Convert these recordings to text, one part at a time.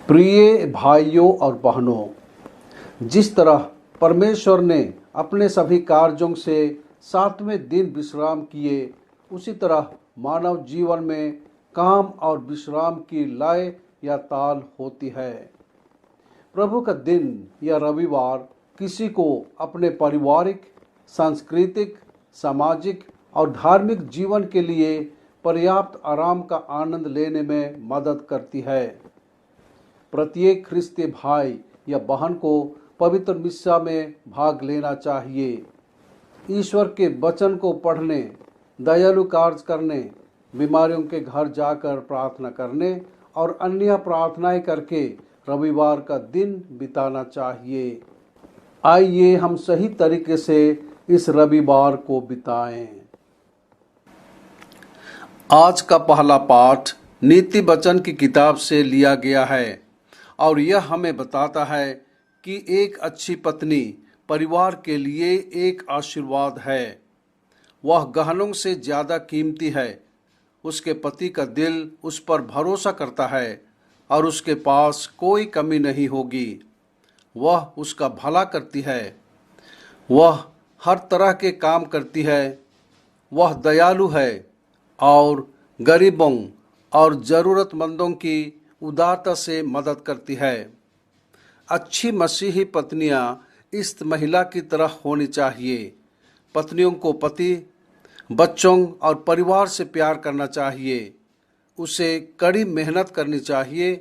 प्रिय भाइयों और बहनों, जिस तरह परमेश्वर ने अपने सभी कार्यों से 7वें दिन विश्राम किए, उसी तरह मानव जीवन में काम और विश्राम की लय या ताल होती है। प्रभु का दिन या रविवार किसी को अपने पारिवारिक, सांस्कृतिक, सामाजिक और धार्मिक जीवन के लिए पर्याप्त आराम का आनंद लेने में मदद करती है। प्रत्येक ख्रिस्ती भाई या बहन को पवित्र मिस्सा में भाग लेना चाहिए। ईश्वर के वचन को पढ़ने, दयालु कार्य करने, बीमारियों के घर जाकर प्रार्थना करने और अन्य प्रार्थनाएं करके रविवार का दिन बिताना चाहिए। आइए हम सही तरीके से इस रविवार को बिताएं। आज का पहला पाठ नीति वचन की किताब से लिया गया है और यह हमें बताता है कि एक अच्छी पत्नी परिवार के लिए एक आशीर्वाद है। वह गहनों से ज़्यादा कीमती है। उसके पति का दिल उस पर भरोसा करता है और उसके पास कोई कमी नहीं होगी। वह उसका भला करती है। वह हर तरह के काम करती है। वह दयालु है और गरीबों और ज़रूरतमंदों की उदारता से मदद करती है। अच्छी मसीही पत्नियां इस महिला की तरह होनी चाहिए। पत्नियों को पति, बच्चों और परिवार से प्यार करना चाहिए। उसे कड़ी मेहनत करनी चाहिए,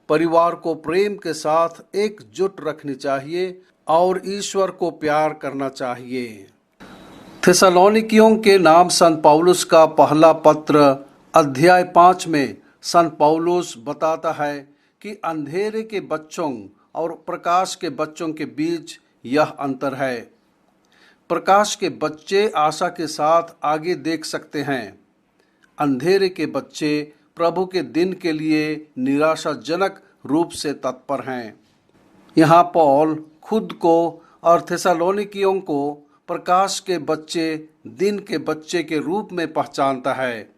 परिवार को प्रेम के साथ एकजुट रखनी चाहिए और ईश्वर को प्यार करना चाहिए। थिस्सलुनीकियों के नाम संत पौलुस का पहला पत्र अध्याय 5 में संत पौलुस बताता है कि अंधेरे के बच्चों और प्रकाश के बच्चों के बीच यह अंतर है। प्रकाश के बच्चे आशा के साथ आगे देख सकते हैं। अंधेरे के बच्चे प्रभु के दिन के लिए निराशाजनक रूप से तत्पर हैं। यहाँ पौल खुद को और थिस्सलुनीकियों को प्रकाश के बच्चे, दिन के बच्चे के रूप में पहचानता है।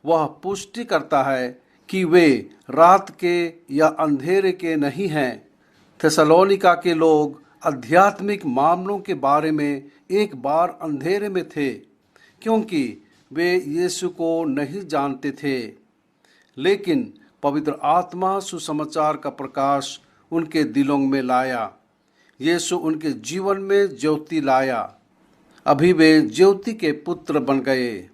वह पुष्टि करता है कि वे रात के या अंधेरे के नहीं हैं। थिस्सलुनीका के लोग आध्यात्मिक मामलों के बारे में एक बार अंधेरे में थे क्योंकि वे यीशु को नहीं जानते थे, लेकिन पवित्र आत्मा सुसमाचार का प्रकाश उनके दिलों में लाया। यीशु उनके जीवन में ज्योति लाया। अभी वे ज्योति के पुत्र बन गए।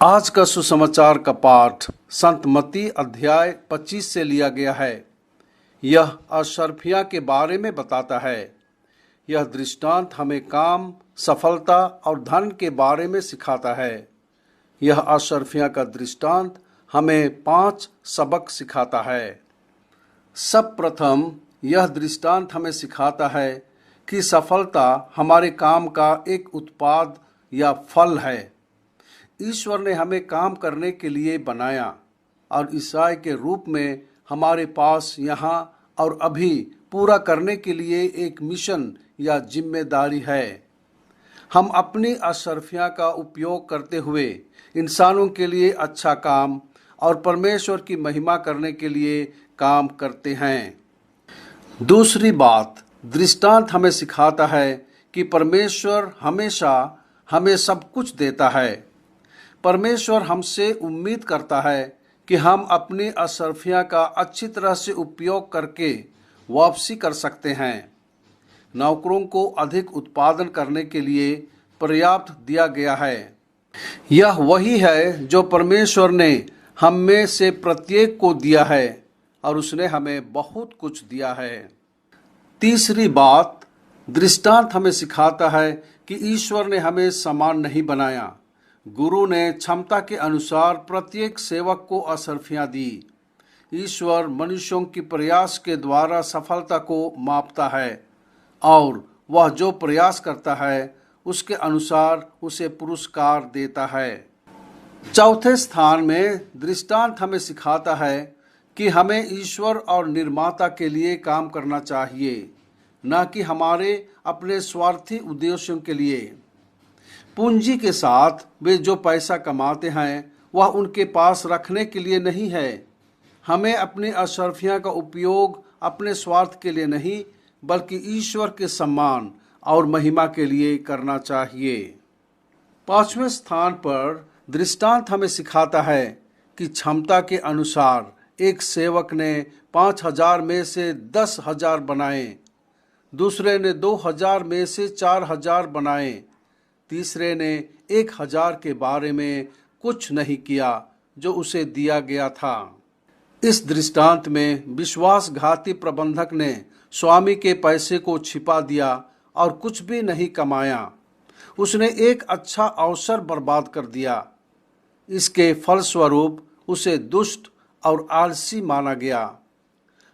आज का सुसमाचार का पाठ संत मत्ती अध्याय 25 से लिया गया है। यह अशरफिया के बारे में बताता है। यह दृष्टांत हमें काम, सफलता और धन के बारे में सिखाता है। यह अशरफिया का दृष्टांत हमें 5 सबक सिखाता है। सब प्रथम यह दृष्टांत हमें सिखाता है कि सफलता हमारे काम का एक उत्पाद या फल है। ईश्वर ने हमें काम करने के लिए बनाया और ईसाई के रूप में हमारे पास यहाँ और अभी पूरा करने के लिए एक मिशन या जिम्मेदारी है। हम अपनी अशरफिया का उपयोग करते हुए इंसानों के लिए अच्छा काम और परमेश्वर की महिमा करने के लिए काम करते हैं। दूसरी बात, दृष्टांत हमें सिखाता है कि परमेश्वर हमेशा हमें सब कुछ देता है। परमेश्वर हमसे उम्मीद करता है कि हम अपनी अशरफिया का अच्छी तरह से उपयोग करके वापसी कर सकते हैं। नौकरों को अधिक उत्पादन करने के लिए पर्याप्त दिया गया है। यह वही है जो परमेश्वर ने हम में से प्रत्येक को दिया है और उसने हमें बहुत कुछ दिया है। तीसरी बात, दृष्टांत हमें सिखाता है कि ईश्वर ने हमें समान नहीं बनाया। गुरु ने क्षमता के अनुसार प्रत्येक सेवक को अशरफियां दी। ईश्वर मनुष्यों की प्रयास के द्वारा सफलता को मापता है और वह जो प्रयास करता है उसके अनुसार उसे पुरस्कार देता है। चौथे स्थान में दृष्टांत हमें सिखाता है कि हमें ईश्वर और निर्माता के लिए काम करना चाहिए, न कि हमारे अपने स्वार्थी उद्देश्यों के लिए। पूंजी के साथ वे जो पैसा कमाते हैं वह उनके पास रखने के लिए नहीं है। हमें अपनी अशर्फियाँ का उपयोग अपने स्वार्थ के लिए नहीं बल्कि ईश्वर के सम्मान और महिमा के लिए करना चाहिए। 5वें स्थान पर दृष्टांत हमें सिखाता है कि क्षमता के अनुसार एक सेवक ने 5,000 में से 10,000 बनाए, दूसरे ने 2,000 में से 4,000 बनाए, तीसरे ने 1,000 के बारे में कुछ नहीं किया जो उसे दिया गया था। इस दृष्टांत में विश्वासघाती प्रबंधक ने स्वामी के पैसे को छिपा दिया और कुछ भी नहीं कमाया। उसने एक अच्छा अवसर बर्बाद कर दिया। इसके फलस्वरूप उसे दुष्ट और आलसी माना गया।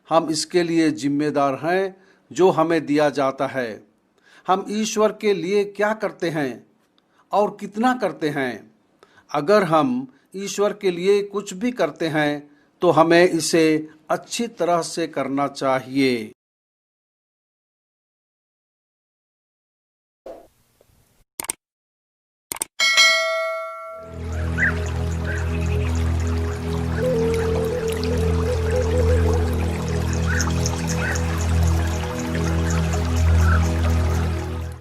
हम इसके लिए जिम्मेदार हैं जो हमें दिया जाता है। हम ईश्वर के लिए क्या करते हैं और कितना करते हैं? अगर हम ईश्वर के लिए कुछ भी करते हैं तो हमें इसे अच्छी तरह से करना चाहिए।